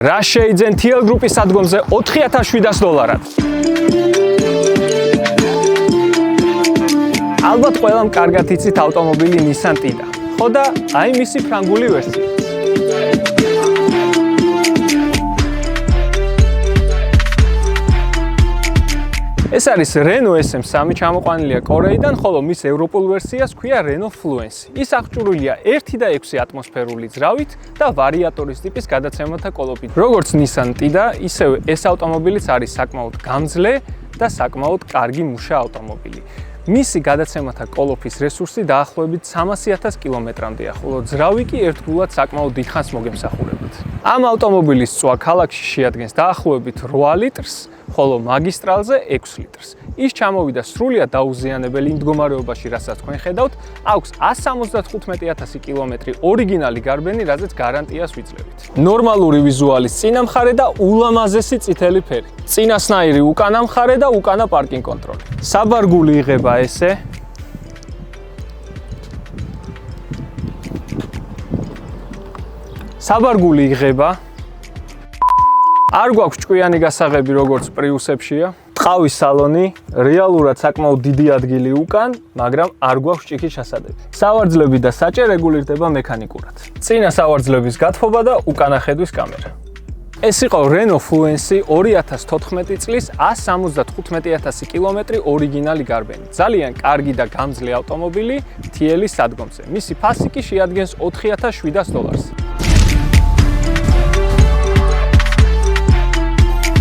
რა შეიძენ TL Group-ის სადგომზე $4700-ად. ალბათ ყველამ კარგად იცით ავტომობილი Nissan Tiida. ხო და აი მისი ფრანგული ვერსია. ეს არის Renault SM3 ჩამოყვანილია კორეიდან, ხოლო მის ევროპულ ვერსიას ქვია Renault Fluence. ის აღჭურვილია 1 და 6 ატმოსფერული ძრავით და ვარიატორის ტიპის გადაცემათა კოლოფით. როგორც Nissan Tiida, ისევე ეს ავტომობილიც არის საკმაოდ გამძლე და საკმაოდ კარგი მუშა ავტომობილი. მისი გადაცემათა კოლოფის რესურსი დაახლოებით 300,000 კილომეტრამდეა, ხოლო ძრავი კი ერთგულად საკმაოდ დიდხანს მოგემსახურებათ. ამ ავტომობილის წვა ქალაქში შეადგენს დაახლოებით 8 litrს, ხოლო მაგისტრალზე 6 litrს. ის ჩამოვიდა სრულიად დაუზიანებელი მდგომარეობაში, რასაც თქვენ ხედავთ, აქვს 175,000 კილომეტრი ორიგინალი გარბენი, რაზეც გარანტიას ვიძლევით. ნორმალური ვიზუალის წინა მხარე და ულამაზესი წითელი ფერი. წინასნაირი უკანა მხარე და უკანა პარკინგ კონტროლი. საბარგული იღება ესე. საბარგული იღება. არ გვაქვს ჭკვიანი გასაღები, როგორც პრიუსებშია. ტყავის სალონი, რეალურად საკმაოდ დიდი ადგილი უკან, მაგრამ არ გვაქვს ჭიქის ჩასადები. სავარძლები და საჭე რეგულირდება მექანიკურად. წინა სავარძლების გათბობა და უკანა ხედვის კამერა. ეს იყო Renault Fluence 2014 წლის 175,000 კილომეტრი ორიგინალი გარბენი. ძალიან კარგი და გამძლე ავტომობილი TL-ის სადგომზე. მისი ფასი კი შეადგენს $4,700.